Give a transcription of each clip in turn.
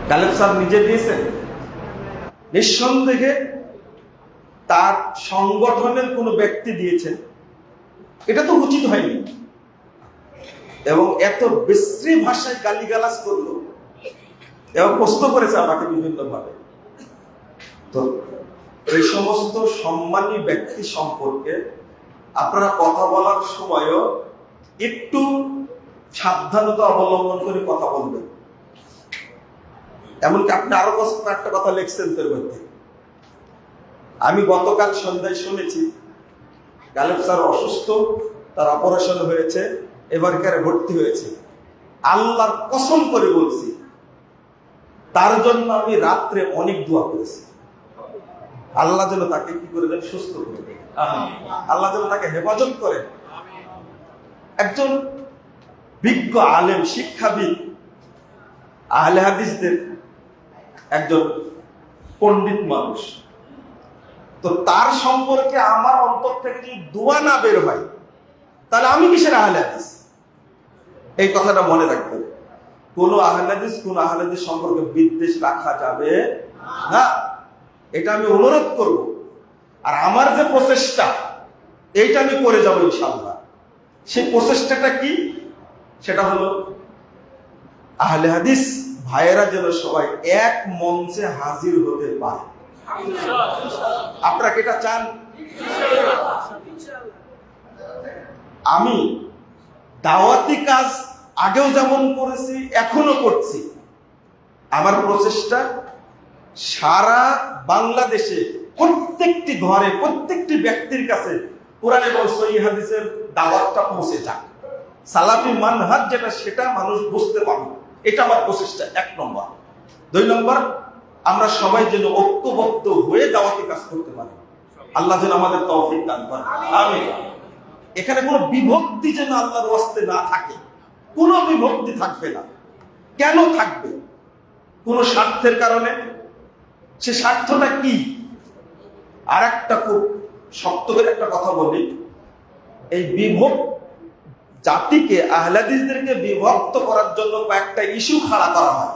গালেব sir নিজে দিয়েছেন? নিঃসন্দেহে তার সংগঠনের কোনো ব্যক্তি দিয়েছেন, এটা তো উচিত হয়নি। এবং এত বিশ্রী ভাষায় গালিগালাজ করলো এবং প্রশ্ন করেছে আমাকে বিভিন্ন ভাবে। তো এই সমস্ত সম্মানী ব্যক্তি সম্পর্কে আপনারা কথা বলার সময়ও একটু সাবধানতা অবলম্বন করে কথা বলবেন। এমনকি আপনি আরো একটা কথা লিখছেন তোর মধ্যে। আমি গতকাল সন্ধ্যায় শুনেছি গালেব স্যার অসুস্থ, তার অপারেশন হয়েছে, এবারকারে ভর্তি হয়েছে। আল্লাহর কসম করে বলছি, তার জন্য আমি রাত্রে অনেক দোয়া করেছি। আল্লাহ যেন তাকে কি করে দেন, সুস্থ করে দেন। আল্লাহ যেন তাকে হেফাজত করে। একজন বিজ্ঞ আলেম, শিক্ষাবিদ, আহলে হাদিসদের একজন পণ্ডিত মানুষ। তো তার সম্পর্কে আমার অন্তর থেকে যদি দোয়া না বের হয়, তাহলে আমি কিসের আহলে হাদিস? এই কথাটা মনে রাখবেন। কোন আহলে হাদিস সম্পর্কে বিদ্বেষ রাখা যাবে না, এটা আমি অনুরোধ করব। আর আমার যে প্রচেষ্টা, এইটা আমি করে যাবো ইনশাআল্লাহ। সেই প্রচেষ্টাটা কি? সেটা হলো আহলে হাদিস ভাইয়েরা যেন সবাই এক মঞ্চে হাজির হতে পারে। আপনারা কি এটা চান? আমি দাওয়াতি কাজ আগেও যেমন করেছি, এখনো করছি। আমার প্রচেষ্টা সারা বাংলাদেশে প্রত্যেকটি ঘরে, প্রত্যেকটি ব্যক্তির কাছে কোরআন এবং সহিহ হাদিসের দাওয়াতটা পৌঁছে যাক। সালাফি মানহাজ যেটা, সেটা মানুষ বুঝতে পারবে। এটা আমার প্রচেষ্টা, 1 নম্বর। 2 নম্বর, আমরা সবাই যেন ঐক্যবদ্ধ হয়ে দাওয়াতি কাজ করতে পারি। আল্লাহ যেন আমাদের তৌফিক দান করেন, আমিন। এখানে কোনো বিভক্তি যেন আল্লাহর ওয়াস্তে না থাকে, কোনো বিভক্তি থাকবে না। কেন থাকবে? কোন স্বার্থের কারণে। সে স্বার্থটা কি? আর একটা খুব শক্ত করে একটা কথা বলি, এই জাতিকে, আহলে হাদিসদেরকে বিভক্ত করার জন্য কয়েকটা ইস্যু খাড়া করা হয়।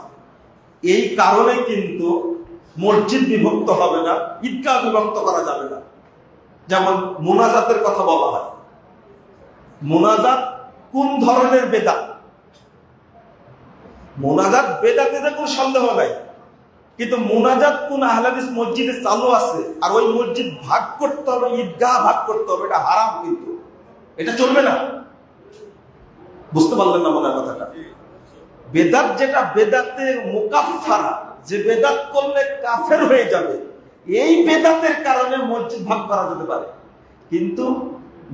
এই কারণে কিন্তু মসজিদ বিভক্ত হবে না, ঈদগাহ বিভক্ত করা যাবে না। যেমন মুনাজাতের কথা বলা হয়। মুনাজাত কোন ধরনের বেদাত? মুনাজাত বেদাতে কোনো সন্দেহ নাই, কিন্তু মুনাজাত কোন আহলে হাদিস মসজিদে চালু আছে আর ওই মসজিদ ভাগ করতে হবে, ঈদগাহ ভাগ করতে হবে, এটা হারাম। কিন্তু এটা চলবে না। বুঝতে পারলেন না মনে হয় কথাটা? বেদাত যেটা, বেদাতে মুকাফফারা, যে বেদাত করলে কাফের হয়ে যাবে, এই বেদাতের কারণে মসজিদ ভাগ করা যেতে পারে। কিন্তু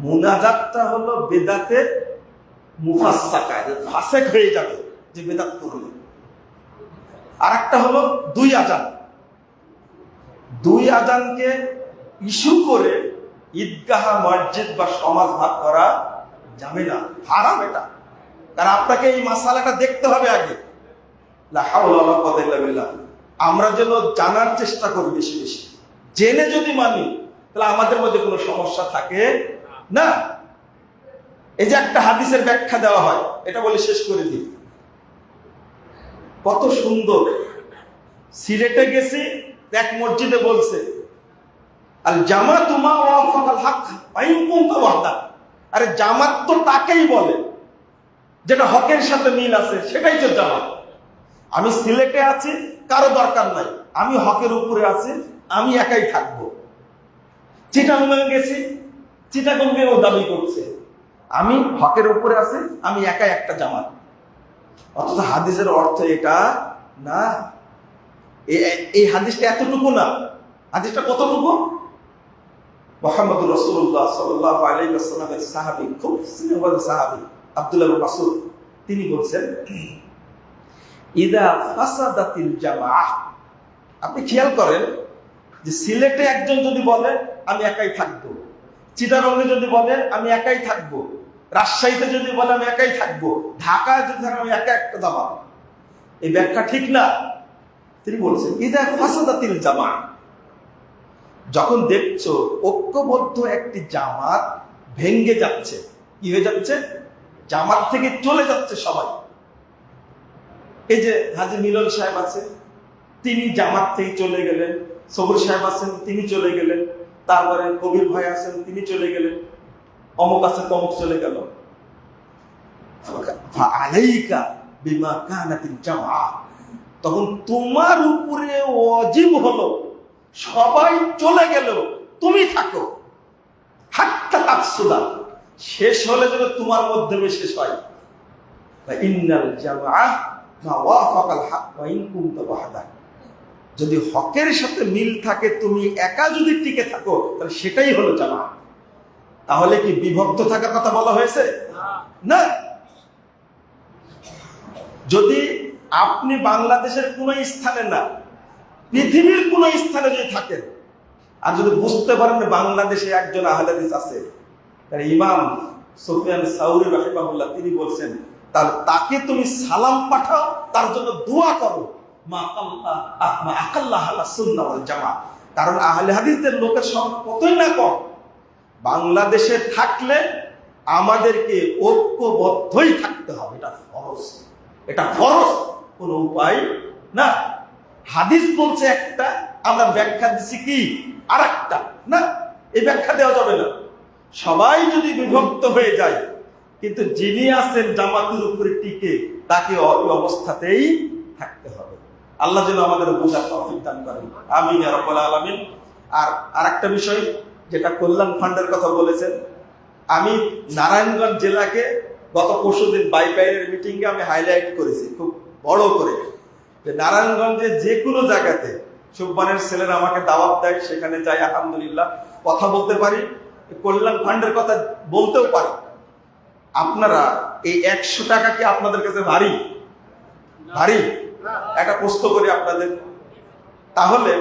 মুনাজাতটা হলো বেদাতে মুফাসসাকা, যে ফাসেক হয়ে যাবে যে বেদাত করলে। আর একটা হলো 2 আযান। 2 আযানকে ইস্যু করে ঈদগাহ, মসজিদ বা সমাজ ভাগ করা যাবে না, হারাম এটা। কারণ আপনাকে এই মাসালাটা দেখতে হবে আগে। লা হাওলা ওয়ালা কুওয়াতা ইল্লা বিল্লাহ। আমরা যেন জানার চেষ্টা করি বেশি বেশি। জেনে যদি মানি, তাহলে আমাদের মধ্যে কোনো সমস্যা থাকে না। এই যে একটা হাদিসের ব্যাখ্যা দেওয়া হয়, এটা বলে শেষ করে দিই। কত সুন্দর। সিলেটে গেছি, এক মসজিদে বলছে আল জামাতু মা ওয়াফাকাল হক ওয়াইন কুনতা ওয়াহদা। আরে জামাত তো তাকেই বলে যেটা হকের সাথে মিল আছে, সেটাই তো জামাত। আমি সিলেটে আছি, কারো দরকার নাই, আমি হকের উপরে আছি, আমি একাই থাকবো। চিটাগং গেছি, চিটাগংয়েও দাবি করছে আমি হকের উপরে আছি, আমি একাই একটা জামাত। অথচ হাদিসের অর্থ এটা না। এই হাদিসটা এতটুকু না। হাদিসটা কতটুকু? মুহাম্মদুর রাসূলুল্লাহ সাল্লাল্লাহু আলাইহি ওয়াসাল্লামের সাহাবী, খুব স্নেহবান সাহাবী আব্দুল্লাহ ইবনে মাসউদ, তিনি বলছেন ইদা ফাসাদাতিল জামাআহ। আপনি খেয়াল করেন যে সিলেটে একজন যদি বলে আমি একাই থাকবো, চিটাগংয়ে যদি বলে আমি একাই থাকবো, রাজশাহীতে যদি বলে আমি একাই থাকবো, ঢাকায় যদি থাকে আমি একা একটা জামাত, এই ব্যাখ্যা ঠিক না। তিনি বলছেন ইদা ফাসাদাতিল জামাআহ, যখন দেখছো ঐক্যবদ্ধ একটি জামাত ভেঙ্গে যাচ্ছে, কি হয়ে যাচ্ছে? জামাত থেকে চলে যাচ্ছে সবাই, এই যে হাজী মিলন সাহেব আছে, তিনি জামাত থেকে চলে গেলেন, সবুর সাহেব আছেন তিনি চলে গেলেন, তারপরে কবির ভাই আছেন তিনি চলে গেলেন, অমুক আছে তমুক চলে গেল। ফাআলাইকা বিমা কানাতিল জামাআহ, তখন তোমার উপরে ওয়াজিব হলো সবাই চলে গেল তুমি থাকো, হাত্তা তাফসুদা, শেষ হলে যেন তোমার মাধ্যমে শেষ হয়। ইন্নাল জামাআহ মা ওয়াফাকাল হক ওয়া ইন কুনতা ওয়াহদাক, যদি হকের সাথে মিল থাকে তুমি একা যদি টিকে থাকো তাহলে সেটাই হলো জামাত। তাহলে কি বিভক্ত থাকার কথা বলা হয়েছে? না। যদি আপনি বাংলাদেশের কোন স্থানে না, পৃথিবীর কোন স্থানে যদি থাকেন, আর যদি বুঝতে পারেন বাংলাদেশে একজন আহলে হাদিস আছে, তার ইমাম সুফিয়ান সাউরি রাহিমাহুল্লাহ তিনি বলছেন, তার তাকে তুমি সালাম পাঠাও, তার জন্য দোয়া করো, কারণ আহলে হাদিসদের লোকের সংখ্যা কতই না কম। বাংলাদেশে থাকলে আমাদেরকে ঐক্যবদ্ধই থাকতে হবে, এটা ফরজ, এটা ফরজ, কোন উপায় না। হাদিস বলছে একটা, আমরা ব্যাখ্যা দিচ্ছি কি আর একটা, না, এই ব্যাখ্যা দেওয়া যাবে না। সবাই যদি বিভক্ত হয়ে যায়, কিন্তু যিনি আছেন জামাতের উপরে টিকে, তাকে ওই অবস্থাতেই থাকতে হবে। আল্লাহ যেন আমাদের বোঝার তৌফিক দান করেন, আমিন ইয়া রাব্বাল আলামিন। আর আরেকটা বিষয়, যেটা কল্যাণ ফান্ডের কথা বলেছেন, আমি নারায়ণগঞ্জ জেলাকে গত পরশুদিন বাইপাইয়ের মিটিংয়ে আমি হাইলাইট করেছি খুব বড় করে, যে নারায়ণগঞ্জে যে কোনো জায়গাতে সুবহানের ছেলেরা আমাকে দাওয়াত দেয়, সেখানে যাই, আলহামদুলিল্লাহ কথা বলতে পারি, কল্যাণ ফান্ডের কথা বলতেও পারি। আপনারা এই 100 টাকা কি আপনাদের কাছে ভারী? ভারী? একটা প্রশ্ন করি আপনাদের, তাহলে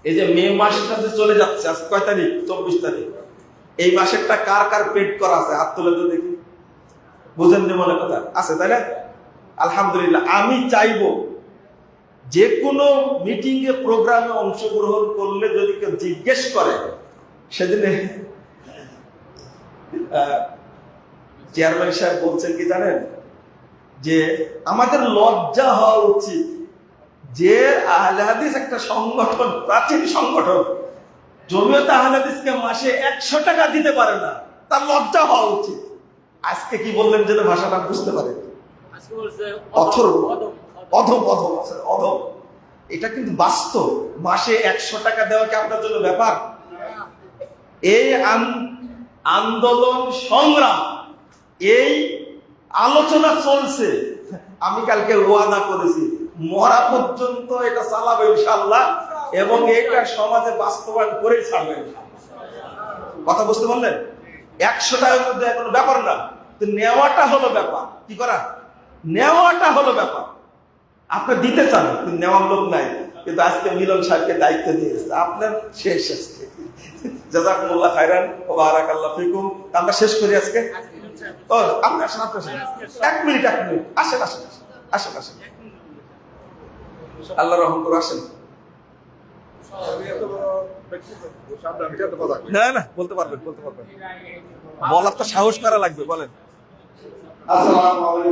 এই যে মে মাসটা যে চলে যাচ্ছে, আজ কয় তারিখ? 24 তারিখ। এই মাসেরটা কার কার পেড করা আছে? হাত তুলে তো দেখি। বুঝেন যে মনে কথা আছে, তাই না? আলহামদুলিল্লাহ। আমি চাইবো যে কোনো মিটিং এ প্রোগ্রামে অংশগ্রহণ করলে যদি কেউ জিজ্ঞেস করে, সেদিনে চেয়ারম্যান সাহেব বলছেন কি জানেন, যে আমাদের লজ্জা হওয়া উচিত যে আহলে হাদিস একটা সংগঠন, প্রাচীন সংগঠন, জমিয়তে আহলে হাদিসকে মাসে 100 টাকা দিতে পারে না, তার লজ্জা হওয়া উচিত। আজকে কি বললেন যেন ভাষাটা বুঝতে পারেন, অথর্ব, অধম, অধম, অধম। এটা কিন্তু বাস্তব। মাসে 100 টাকা দেওয়া কি আপনার জন্য ব্যাপার? এই আন্দোলন সংগ্রাম, এই আলোচনা চলছে। আমি কালকে ওয়াদা করেছি মরা পর্যন্ত এটা চালাবে ইনশাআল্লাহ, এবং এটা সমাজে বাস্তবায়ন করে ছাড়বে কথা বুঝতে পারলেন? 100 টাকার মধ্যে কোনো ব্যাপার না, তো নেওয়াটা হলো ব্যাপার। কি করা? নেওয়াটা হলো ব্যাপার। আপনি দিতে চান কিন্তু নেওয়ার লোক নাই, কিন্তু আজকে মিলন সাহেবকে দায়িত্ব দিয়েছে, আপনার শেষ আজকে। জাযাকুমুল্লাহ খাইরান ওয়া বারাকাল্লাহু ফিকুম। আমরা শেষ করি আজকে। ও আপনি আসেন, আপনি আসেন, 1 মিনিট আসেন, আসেন, আসেন, আসেন, আল্লাহ রহম করে আসেন। না না, বলতে পারবেন, বলতে পারবেন, বলার তো সাহস করা লাগবে, বলেন। আসসালামু আলাইকুম।